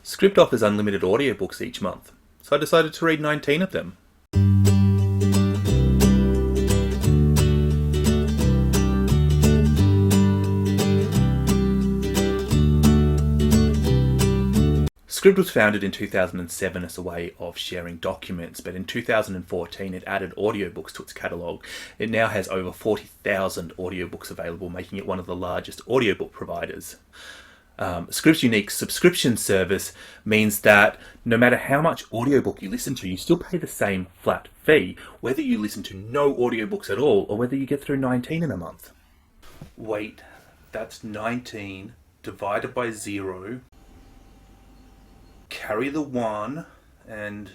Scribd offers unlimited audiobooks each month, so I decided to read 19 of them. Scribd was founded in 2007 as a way of sharing documents, but in 2014 it added audiobooks to its catalogue. It now has over 40,000 audiobooks available, making it one of the largest audiobook providers. Scribd's unique subscription service means that no matter how much audiobook you listen to, you still pay the same flat fee, whether you listen to no audiobooks at all or whether you get through 19 in a month. Wait, that's 19 divided by 0. Carry the 1, and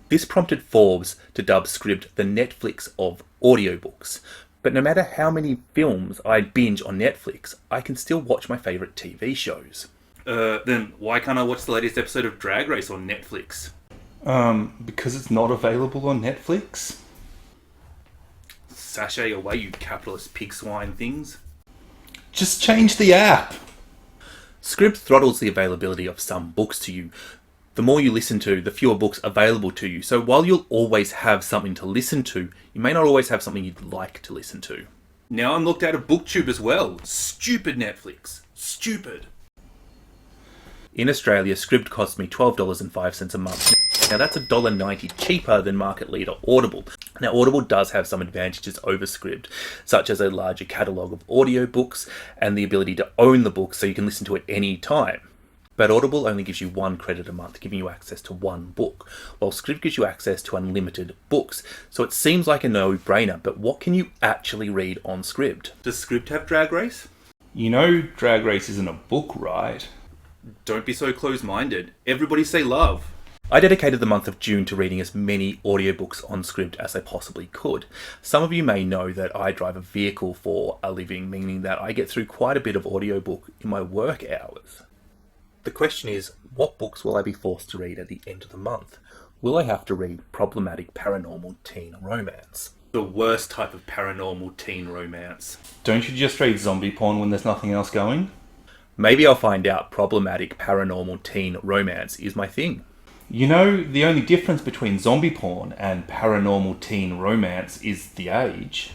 this prompted Forbes to dub Scribd the Netflix of audiobooks. But no matter how many films I binge on Netflix, I can still watch my favourite TV shows. Then why can't I watch the latest episode of Drag Race on Netflix? Because it's not available on Netflix? Sashay away, you capitalist pig swine things. Just change the app! Scribd throttles the availability of some books to you. The more you listen to, the fewer books available to you. So while you'll always have something to listen to, you may not always have something you'd like to listen to. Now I'm looked out of booktube as well. Stupid Netflix. Stupid. In Australia, Scribd costs me $12.05 a month. Now that's $1.90 cheaper than market leader Audible. Now Audible does have some advantages over Scribd, such as a larger catalogue of audiobooks and the ability to own the book so you can listen to it any time. But Audible only gives you 1 credit a month, giving you access to 1 book, while Scribd gives you access to unlimited books. So it seems like a no-brainer, but what can you actually read on Scribd? Does Scribd have Drag Race? You know Drag Race isn't a book, right? Don't be so close-minded. Everybody say love. I dedicated the month of June to reading as many audiobooks on Scribd as I possibly could. Some of you may know that I drive a vehicle for a living, meaning that I get through quite a bit of audiobook in my work hours. The question is, what books will I be forced to read at the end of the month? Will I have to read problematic paranormal teen romance? The worst type of paranormal teen romance. Don't you just read zombie porn when there's nothing else going? Maybe I'll find out problematic paranormal teen romance is my thing. You know, the only difference between zombie porn and paranormal teen romance is the age.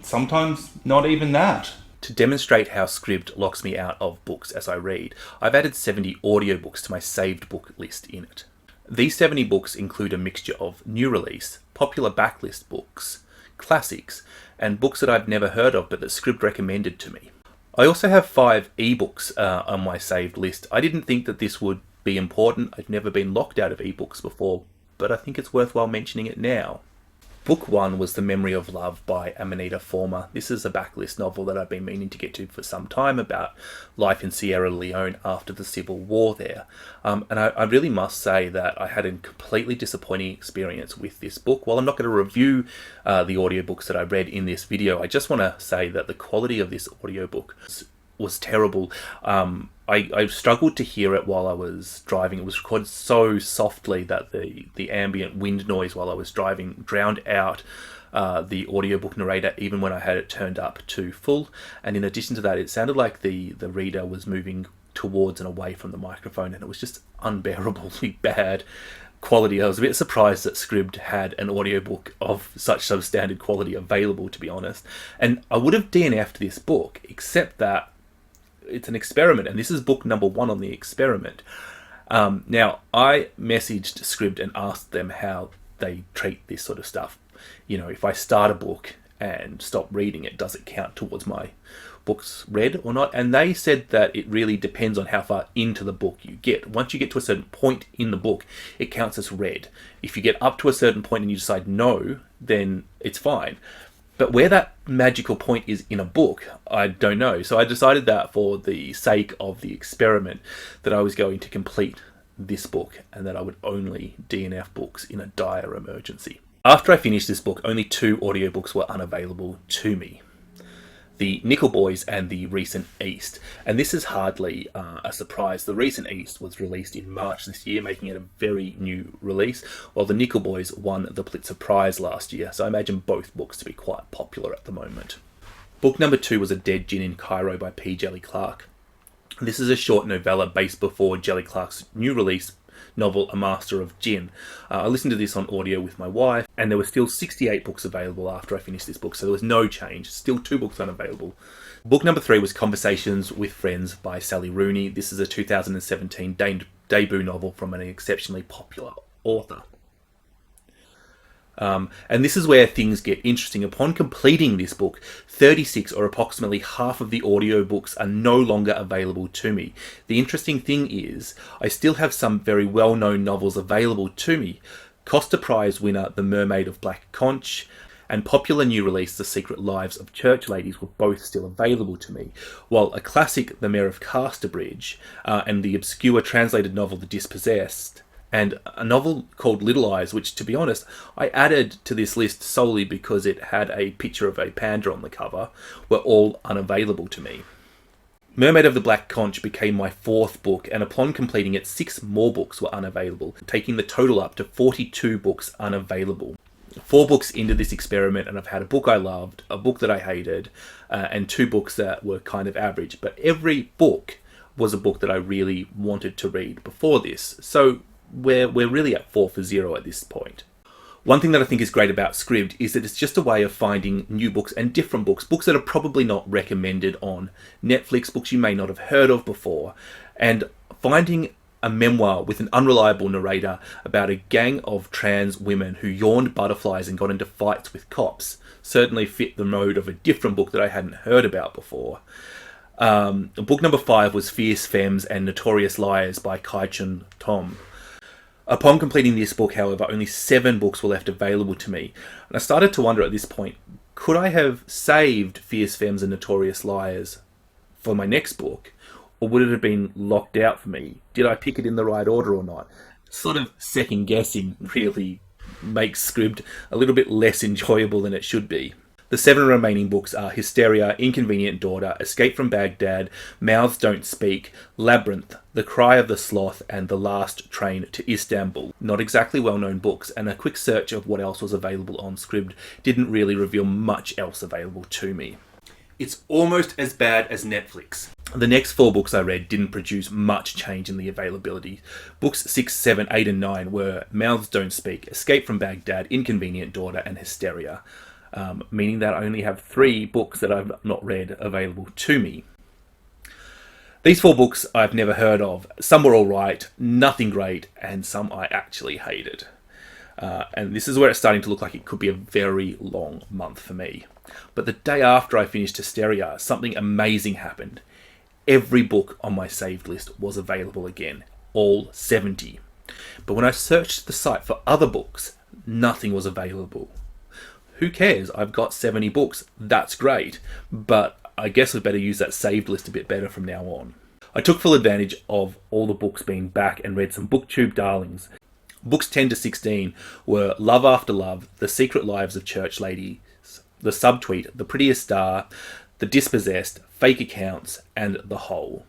Sometimes not even that. To demonstrate how Scribd locks me out of books as I read, I've added 70 audiobooks to my saved book list in it. These 70 books include a mixture of new release, popular backlist books, classics, and books that I've never heard of but that Scribd recommended to me. I also have 5 ebooks on my saved list. I didn't think that this would be important. I've never been locked out of ebooks before, but I think it's worthwhile mentioning it now. Book 1 was The Memory of Love by Amanita Former. This is a backlist novel that I've been meaning to get to for some time about life in Sierra Leone after the civil war there. And I really must say that I had a completely disappointing experience with this book. While I'm not going to review the audiobooks that I read in this video, I just want to say that the quality of this audiobook was terrible. I struggled to hear it while I was driving. It was recorded so softly that the ambient wind noise while I was driving drowned out the audiobook narrator even when I had it turned up to full. And in addition to that, it sounded like the reader was moving towards and away from the microphone, and it was just unbearably bad quality. I was a bit surprised that Scribd had an audiobook of such substandard quality available, to be honest. And I would have DNF'd this book, except that it's an experiment, and this is book number 1 on the experiment. Now, I messaged Scribd and asked them how they treat this sort of stuff. You know, if I start a book and stop reading it, does it count towards my books read or not? And they said that it really depends on how far into the book you get. Once you get to a certain point in the book, it counts as read. If you get up to a certain point and you decide no, then it's fine. But where that magical point is in a book, I don't know. So I decided that for the sake of the experiment, that I was going to complete this book and that I would only DNF books in a dire emergency. After I finished this book, only 2 audiobooks were unavailable to me. The Nickel Boys and the Recent East. And this is hardly a surprise. The Recent East was released in March this year, making it a very new release, while the Nickel Boys won the Pulitzer Prize last year, so I imagine both books to be quite popular at the moment. Book number 2 was A Dead Gin in Cairo by P. Jelly Clark. This is a short novella based before Jelly Clark's new release novel, A Master of Gin. I listened to this on audio with my wife, and there were still 68 books available after I finished this book, so there was no change. Still 2 books unavailable. Book number 3 was Conversations with Friends by Sally Rooney. This is a 2017 debut novel from an exceptionally popular author. And this is where things get interesting. Upon completing this book, 36 or approximately half of the audiobooks are no longer available to me. The interesting thing is, I still have some very well-known novels available to me. Costa Prize winner The Mermaid of Black Conch and popular new release The Secret Lives of Church Ladies were both still available to me, while a classic The Mayor of Casterbridge and the obscure translated novel The Dispossessed and a novel called Little Eyes, which, to be honest, I added to this list solely because it had a picture of a panda on the cover, were all unavailable to me. Mermaid of the Black Conch became my 4th book, and upon completing it, 6 more books were unavailable, taking the total up to 42 books unavailable. 4 books into this experiment, and I've had a book I loved, a book that I hated, and 2 books that were kind of average. But every book was a book that I really wanted to read before this. So we're really at 4 for 0 at this point. One thing that I think is great about Scribd is that it's just a way of finding new books and different books, books that are probably not recommended on Netflix, books you may not have heard of before, and finding a memoir with an unreliable narrator about a gang of trans women who yawned butterflies and got into fights with cops certainly fit the mode of a different book that I hadn't heard about before. Book number 5 was Fierce Femmes and Notorious Liars by Kai-Chun Tom. Upon completing this book, however, only 7 books were left available to me. And I started to wonder at this point, could I have saved Fierce Femmes and Notorious Liars for my next book? Or would it have been locked out for me? Did I pick it in the right order or not? Sort of second guessing really makes Scribd a little bit less enjoyable than it should be. The 7 remaining books are Hysteria, Inconvenient Daughter, Escape from Baghdad, Mouths Don't Speak, Labyrinth, The Cry of the Sloth, and The Last Train to Istanbul. Not exactly well-known books, and a quick search of what else was available on Scribd didn't really reveal much else available to me. It's almost as bad as Netflix. The next 4 books I read didn't produce much change in the availability. Books 6, 7, 8, and 9 were Mouths Don't Speak, Escape from Baghdad, Inconvenient Daughter, and Hysteria. Meaning that I only have 3 books that I've not read available to me. These 4 books I've never heard of. Some were alright, nothing great, and some I actually hated. And this is where it's starting to look like it could be a very long month for me. But the day after I finished Hysteria, something amazing happened. Every book on my saved list was available again, all 70. But when I searched the site for other books, nothing was available. Who cares? I've got 70 books. That's great. But I guess I'd better use that saved list a bit better from now on. I took full advantage of all the books being back and read some booktube darlings. Books 10 to 16 were Love After Love, The Secret Lives of Church Ladies, The Subtweet, The Prettiest Star, The Dispossessed, Fake Accounts, and The Whole.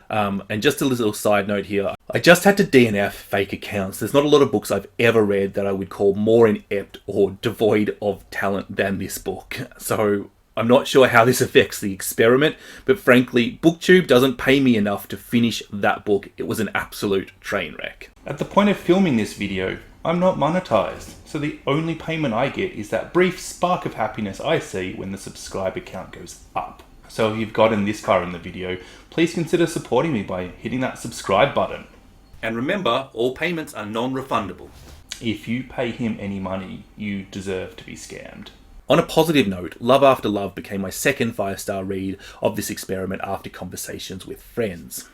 And just a little side note here, I just had to DNF Fake Accounts. There's not a lot of books I've ever read that I would call more inept or devoid of talent than this book. So I'm not sure how this affects the experiment, but frankly, BookTube doesn't pay me enough to finish that book. It was an absolute train wreck. At the point of filming this video, I'm not monetized, so the only payment I get is that brief spark of happiness I see when the subscriber count goes up. So if you've gotten this far in the video, please consider supporting me by hitting that subscribe button. And remember, all payments are non-refundable. If you pay him any money, you deserve to be scammed. On a positive note, Love After Love became my second 5-star read of this experiment after Conversations with Friends.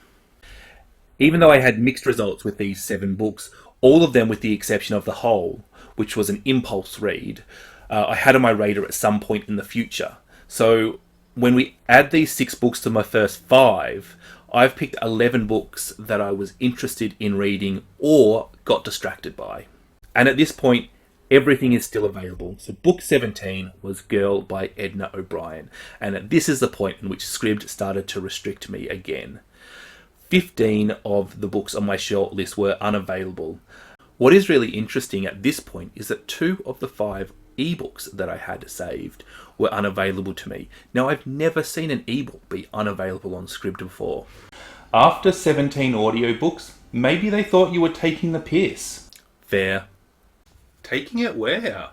Even though I had mixed results with these 7 books, all of them with the exception of The Whole, which was an impulse read, I had on my radar at some point in the future. So when we add these 6 books to my first 5, I've picked 11 books that I was interested in reading or got distracted by. And at this point, everything is still available. So book 17 was Girl by Edna O'Brien. And this is the point in which Scribd started to restrict me again. 15 of the books on my short list were unavailable. What is really interesting at this point is that 2 of the 5 ebooks that I had saved were unavailable to me. Now, I've never seen an ebook be unavailable on Scribd before. After 17 audiobooks, maybe they thought you were taking the piss. Fair. Taking it where?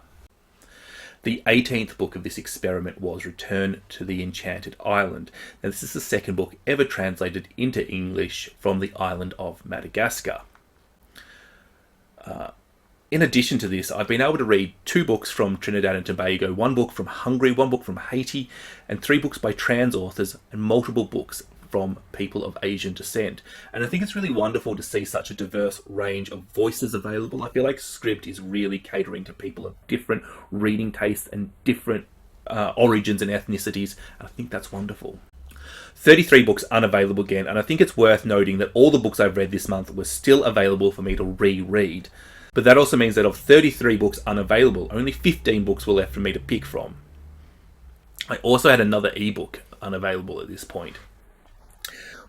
The 18th book of this experiment was Return to the Enchanted Island. Now, this is the second book ever translated into English from the island of Madagascar. In addition to this, I've been able to read 2 books from Trinidad and Tobago, 1 book from Hungary, 1 book from Haiti, and 3 books by trans authors, and multiple books from people of Asian descent. And I think it's really wonderful to see such a diverse range of voices available. I feel like Scribd is really catering to people of different reading tastes and different origins and ethnicities. And I think that's wonderful. 33 books unavailable again, and I think it's worth noting that all the books I've read this month were still available for me to reread. But that also means that of 33 books unavailable, only 15 books were left for me to pick from. I also had another ebook unavailable at this point.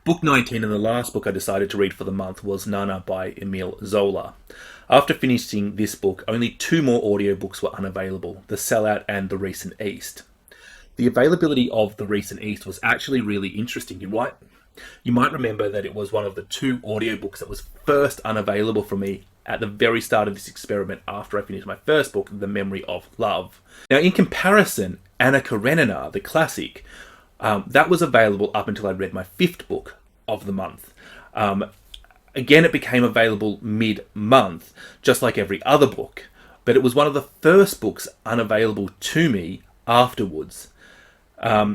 Book 19 and the last book I decided to read for the month was Nana by Emile Zola. After finishing this book, only 2 more audiobooks were unavailable, The Sellout and The Recent East. The availability of The Recent East was actually really interesting. You might remember that it was one of the 2 audiobooks that was first unavailable for me at the very start of this experiment after I finished my first book, The Memory of Love. Now, in comparison, Anna Karenina, the classic, that was available up until I read my 5th book of the month. Again, it became available mid-month, just like every other book, but it was one of the first books unavailable to me afterwards.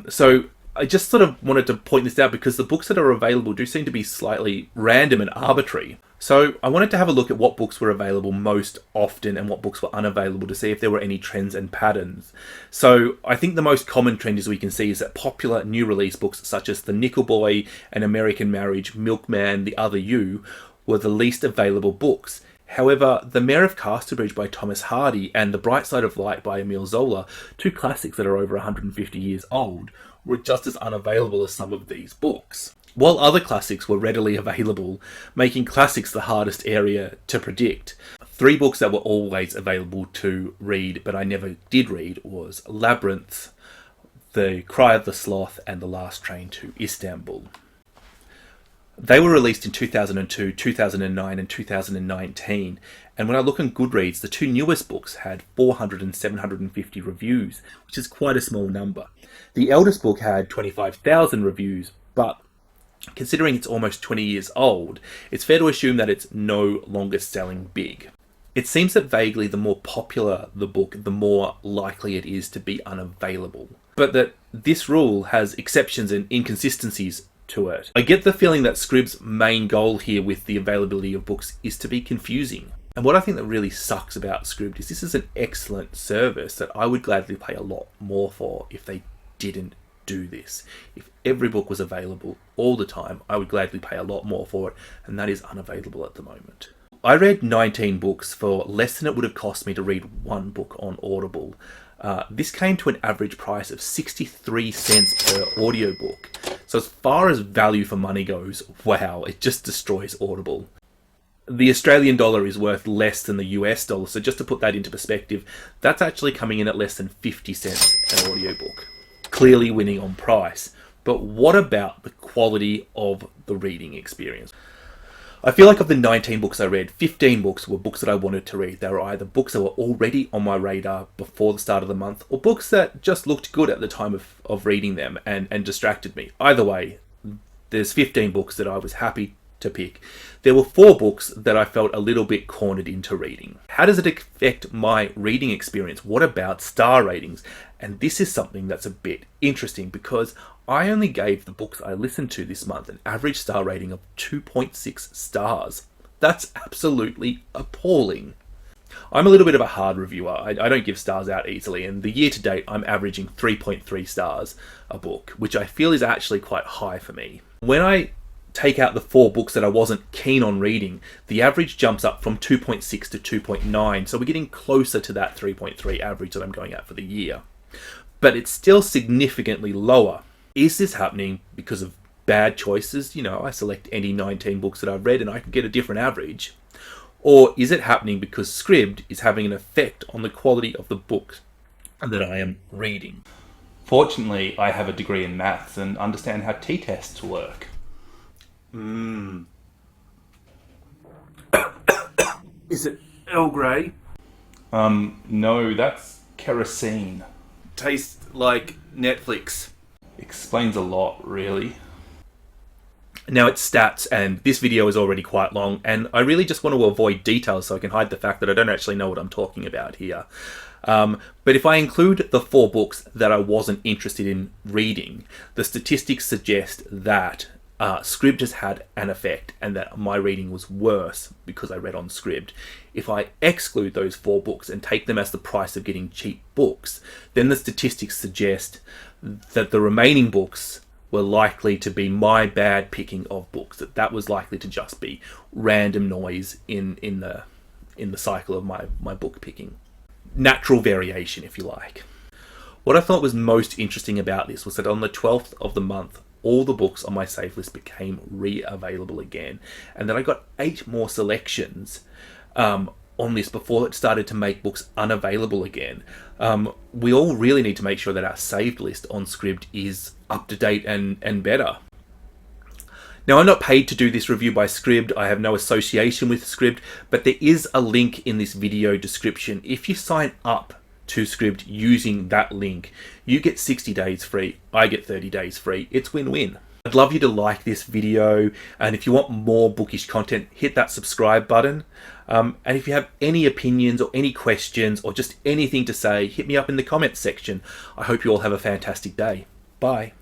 So I just sort of wanted to point this out because the books that are available do seem to be slightly random and arbitrary. So I wanted to have a look at what books were available most often and what books were unavailable to see if there were any trends and patterns. So I think the most common trend, as we can see, is that popular new release books such as The Nickel Boy, An American Marriage, Milkman, The Other You were the least available books. However, The Mayor of Casterbridge by Thomas Hardy and The Bright Side of Light by Emile Zola, 2 classics that are over 150 years old, were just as unavailable as some of these books. While other classics were readily available, making classics the hardest area to predict. 3 books that were always available to read, but I never did read, was Labyrinth, The Cry of the Sloth, and The Last Train to Istanbul. They were released in 2002, 2009, and 2019, and when I look on Goodreads, the 2 newest books had 400 and 750 reviews, which is quite a small number. The eldest book had 25,000 reviews, but considering it's almost 20 years old, it's fair to assume that it's no longer selling big. It seems that vaguely the more popular the book, the more likely it is to be unavailable, but that this rule has exceptions and inconsistencies to it. I get the feeling that Scribd's main goal here with the availability of books is to be confusing. And what I think that really sucks about Scribd is this is an excellent service that I would gladly pay a lot more for if they didn't do this. If every book was available all the time, I would gladly pay a lot more for it, and that is unavailable at the moment. I read 19 books for less than it would have cost me to read 1 book on Audible. This came to an average price of 63 cents per audiobook. So as far as value for money goes, wow, it just destroys Audible. The Australian dollar is worth less than the US dollar, so just to put that into perspective, that's actually coming in at less than 50 cents an audiobook. Clearly winning on price. But what about the quality of the reading experience? I feel like of the 19 books I read, 15 books were books that I wanted to read. They were either books that were already on my radar before the start of the month, or books that just looked good at the time of reading them and distracted me. Either way, there's 15 books that I was happy to pick. There were 4 books that I felt a little bit cornered into reading. How does it affect my reading experience? What about star ratings? And this is something that's a bit interesting because I only gave the books I listened to this month an average star rating of 2.6 stars. That's absolutely appalling. I'm a little bit of a hard reviewer. I don't give stars out easily, and the year to date I'm averaging 3.3 stars a book, which I feel is actually quite high for me. When I take out the 4 books that I wasn't keen on reading, the average jumps up from 2.6 to 2.9, so we're getting closer to that 3.3 average that I'm going at for the year. But it's still significantly lower. Is this happening because of bad choices? I select any 19 books that I've read and I can get a different average. Or is it happening because Scribd is having an effect on the quality of the books that I am reading. Fortunately, I have a degree in maths and understand how t-tests work. Is it Earl Grey? No, that's kerosene. Tastes like Netflix. Explains a lot, really. Now it's stats, and this video is already quite long, and I really just want to avoid details so I can hide the fact that I don't actually know what I'm talking about here. But if I include the 4 books that I wasn't interested in reading, the statistics suggest that Scribd has had an effect and that my reading was worse because I read on Scribd. If I exclude those 4 books and take them as the price of getting cheap books, then the statistics suggest that the remaining books were likely to be my bad picking of books, that was likely to just be random noise in the cycle of my book picking. Natural variation, if you like. What I thought was most interesting about this was that on the 12th of the month, all the books on my save list became re-available again, and then I got 8 more selections on this before it started to make books unavailable again. We all really need to make sure that our saved list on Scribd is up to date and better. Now, I'm not paid to do this review by Scribd. I have no association with Scribd, but there is a link in this video description. If you sign up to Scribd using that link, you get 60 days free. I get 30 days free. It's win-win. I'd love you to like this video, and if you want more bookish content, hit that subscribe button. And if you have any opinions or any questions or just anything to say, hit me up in the comments section. I hope you all have a fantastic day. Bye.